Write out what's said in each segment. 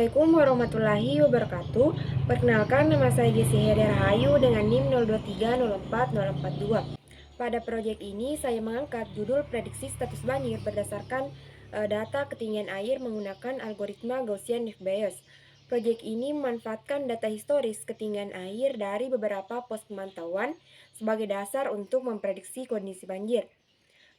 Assalamualaikum warahmatullahi wabarakatuh. Perkenalkan, nama saya Jessi Hede Rahayu dengan NIM 023040442. Pada proyek ini saya mengangkat judul prediksi status banjir berdasarkan data ketinggian air menggunakan algoritma Gaussian Net Bayes. Proyek ini memanfaatkan data historis ketinggian air dari beberapa pos pemantauan sebagai dasar untuk memprediksi kondisi banjir.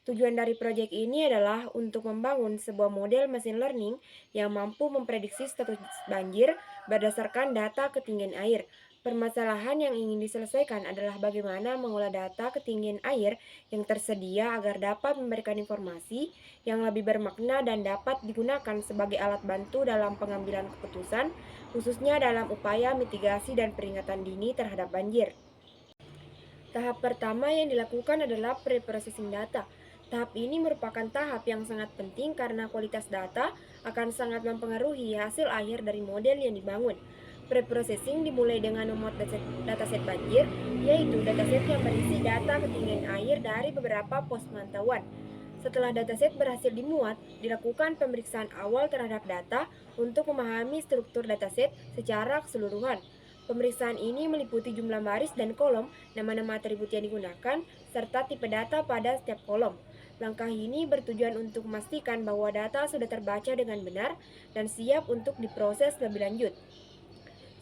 Tujuan dari proyek ini adalah untuk membangun sebuah model machine learning yang mampu memprediksi status banjir berdasarkan data ketinggian air. Permasalahan yang ingin diselesaikan adalah bagaimana mengolah data ketinggian air yang tersedia agar dapat memberikan informasi yang lebih bermakna dan dapat digunakan sebagai alat bantu dalam pengambilan keputusan, khususnya dalam upaya mitigasi dan peringatan dini terhadap banjir. Tahap pertama yang dilakukan adalah pre-processing data. Tahap ini merupakan tahap yang sangat penting karena kualitas data akan sangat mempengaruhi hasil akhir dari model yang dibangun. Pre-processing dimulai dengan memuat dataset banjir, yaitu dataset yang berisi data ketinggian air dari beberapa pos pemantauan. Setelah dataset berhasil dimuat, dilakukan pemeriksaan awal terhadap data untuk memahami struktur dataset secara keseluruhan. Pemeriksaan ini meliputi jumlah baris dan kolom, nama-nama atribut yang digunakan, serta tipe data pada setiap kolom. Langkah ini bertujuan untuk memastikan bahwa data sudah terbaca dengan benar dan siap untuk diproses lebih lanjut.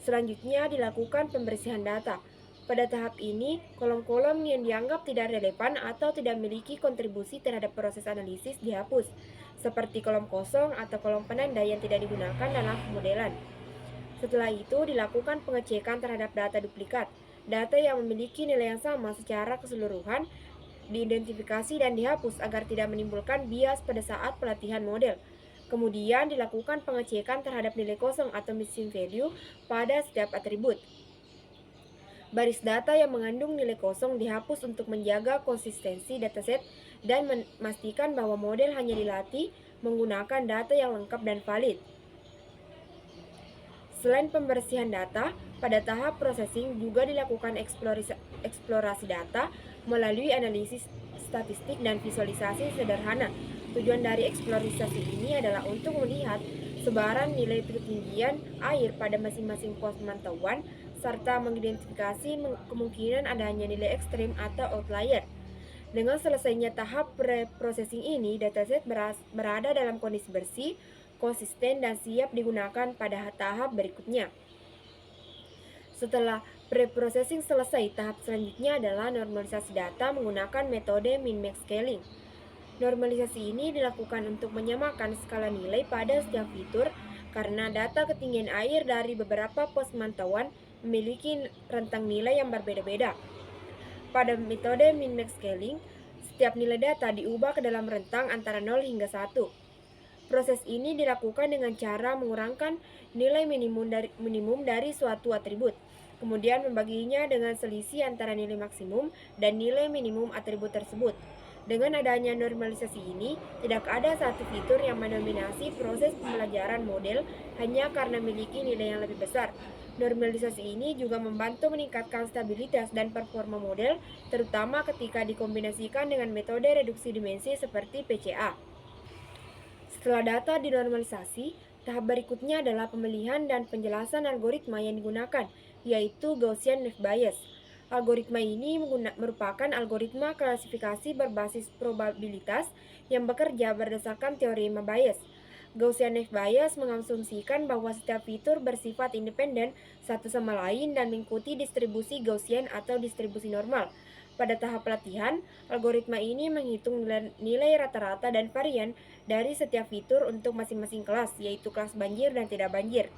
Selanjutnya dilakukan pembersihan data. Pada tahap ini, kolom-kolom yang dianggap tidak relevan atau tidak memiliki kontribusi terhadap proses analisis dihapus, seperti kolom kosong atau kolom penanda yang tidak digunakan dalam pemodelan. Setelah itu, dilakukan pengecekan terhadap data duplikat. Data yang memiliki nilai yang sama secara keseluruhan diidentifikasi dan dihapus agar tidak menimbulkan bias pada saat pelatihan model. Kemudian dilakukan pengecekan terhadap nilai kosong atau missing value pada setiap atribut. Baris data yang mengandung nilai kosong dihapus untuk menjaga konsistensi dataset dan memastikan bahwa model hanya dilatih menggunakan data yang lengkap dan valid. Selain pembersihan data, pada tahap processing juga dilakukan eksplorasi data melalui analisis statistik dan visualisasi sederhana. Tujuan dari eksplorasi ini adalah untuk melihat sebaran nilai ketinggian air pada masing-masing pos pemantauan serta mengidentifikasi kemungkinan adanya nilai ekstrim atau outlier. Dengan selesainya tahap pre-processing ini, dataset berada dalam kondisi bersih, konsisten, dan siap digunakan pada tahap berikutnya. Setelah pre-processing selesai, tahap selanjutnya adalah normalisasi data menggunakan metode min-max scaling. Normalisasi ini dilakukan untuk menyamakan skala nilai pada setiap fitur karena data ketinggian air dari beberapa pos pemantauan memiliki rentang nilai yang berbeda-beda. Pada metode min-max scaling, setiap nilai data diubah ke dalam rentang antara 0 hingga 1. Proses ini dilakukan dengan cara mengurangkan nilai minimum dari suatu atribut, kemudian membaginya dengan selisih antara nilai maksimum dan nilai minimum atribut tersebut. Dengan adanya normalisasi ini, tidak ada satu fitur yang mendominasi proses pembelajaran model hanya karena memiliki nilai yang lebih besar. Normalisasi ini juga membantu meningkatkan stabilitas dan performa model, terutama ketika dikombinasikan dengan metode reduksi dimensi seperti PCA. Setelah data dinormalisasi, tahap berikutnya adalah pemilihan dan penjelasan algoritma yang digunakan, yaitu Gaussian Net Bayes. Algoritma ini merupakan algoritma klasifikasi berbasis probabilitas yang bekerja berdasarkan teorema Bayes. Gaussian Net Bayes mengasumsikan bahwa setiap fitur bersifat independen satu sama lain dan mengikuti distribusi Gaussian atau distribusi normal. Pada tahap pelatihan, algoritma ini menghitung nilai rata-rata dan varian dari setiap fitur untuk masing-masing kelas, yaitu kelas banjir dan tidak banjir.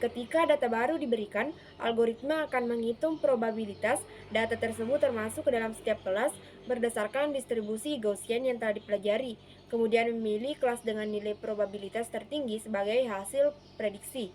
Ketika data baru diberikan, algoritma akan menghitung probabilitas data tersebut termasuk ke dalam setiap kelas berdasarkan distribusi Gaussian yang telah dipelajari, kemudian memilih kelas dengan nilai probabilitas tertinggi sebagai hasil prediksi.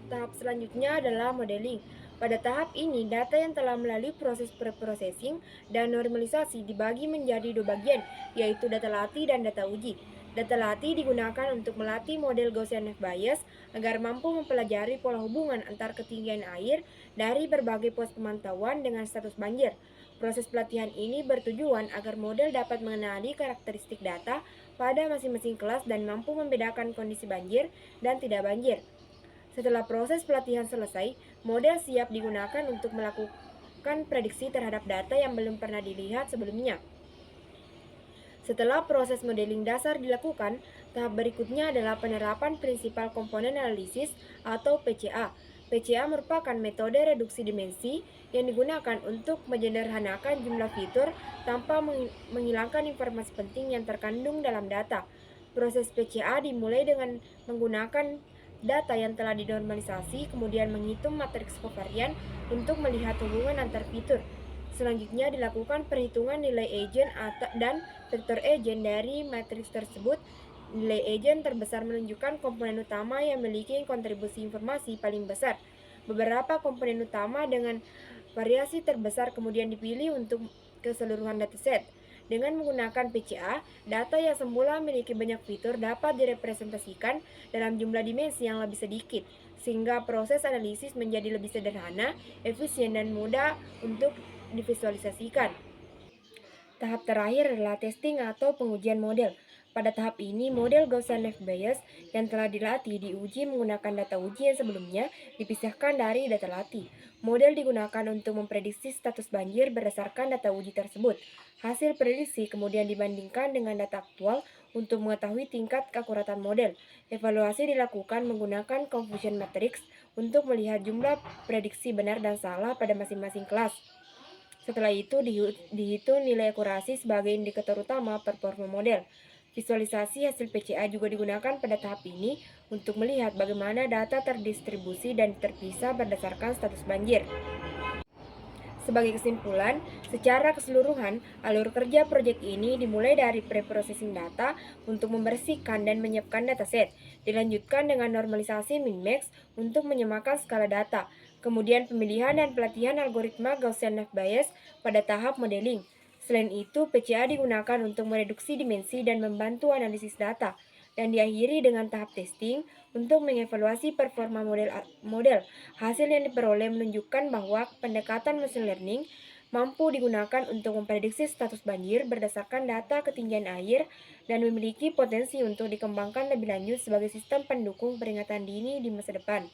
Tahap selanjutnya adalah modeling. Pada tahap ini, data yang telah melalui proses pre-processing dan normalisasi dibagi menjadi dua bagian, yaitu data latih dan data uji. Data latih digunakan untuk melatih model Gaussian Net Bayes agar mampu mempelajari pola hubungan antar ketinggian air dari berbagai pos pemantauan dengan status banjir. Proses pelatihan ini bertujuan agar model dapat mengenali karakteristik data pada masing-masing kelas dan mampu membedakan kondisi banjir dan tidak banjir. Setelah proses pelatihan selesai, model siap digunakan untuk melakukan prediksi terhadap data yang belum pernah dilihat sebelumnya. Setelah proses modeling dasar dilakukan, tahap berikutnya adalah penerapan prinsipal komponen analisis atau PCA. PCA merupakan metode reduksi dimensi yang digunakan untuk menyederhanakan jumlah fitur tanpa menghilangkan informasi penting yang terkandung dalam data. Proses PCA dimulai dengan menggunakan data yang telah dinormalisasi, kemudian menghitung matriks kovarian untuk melihat hubungan antar fitur. Selanjutnya dilakukan perhitungan nilai eigen dan vektor eigen dari matriks tersebut. Nilai eigen terbesar menunjukkan komponen utama yang memiliki kontribusi informasi paling besar. Beberapa komponen utama dengan variasi terbesar kemudian dipilih untuk keseluruhan dataset. Dengan menggunakan PCA, data yang semula memiliki banyak fitur dapat direpresentasikan dalam jumlah dimensi yang lebih sedikit, sehingga proses analisis menjadi lebih sederhana, efisien, dan mudah untuk divisualisasikan. Tahap terakhir adalah testing atau pengujian model. Pada tahap ini, model Gaussian-Bayes yang telah dilatih diuji menggunakan data uji yang sebelumnya dipisahkan dari data latih. Model digunakan untuk memprediksi status banjir berdasarkan data uji tersebut. Hasil prediksi kemudian dibandingkan dengan data aktual untuk mengetahui tingkat keakuratan model. Evaluasi dilakukan menggunakan confusion matrix untuk melihat jumlah prediksi benar dan salah pada masing-masing kelas. Setelah itu dihitung nilai akurasi sebagai indikator utama performa model. Visualisasi hasil PCA juga digunakan pada tahap ini untuk melihat bagaimana data terdistribusi dan terpisah berdasarkan status banjir. Sebagai kesimpulan, secara keseluruhan, alur kerja proyek ini dimulai dari pre-processing data untuk membersihkan dan menyiapkan dataset, dilanjutkan dengan normalisasi min-max untuk menyamakan skala data, kemudian pemilihan dan pelatihan algoritma Gaussian-Bayes pada tahap modeling. Selain itu, PCA digunakan untuk mereduksi dimensi dan membantu analisis data, dan diakhiri dengan tahap testing untuk mengevaluasi performa model. Hasil yang diperoleh menunjukkan bahwa pendekatan machine learning mampu digunakan untuk memprediksi status banjir berdasarkan data ketinggian air dan memiliki potensi untuk dikembangkan lebih lanjut sebagai sistem pendukung peringatan dini di masa depan.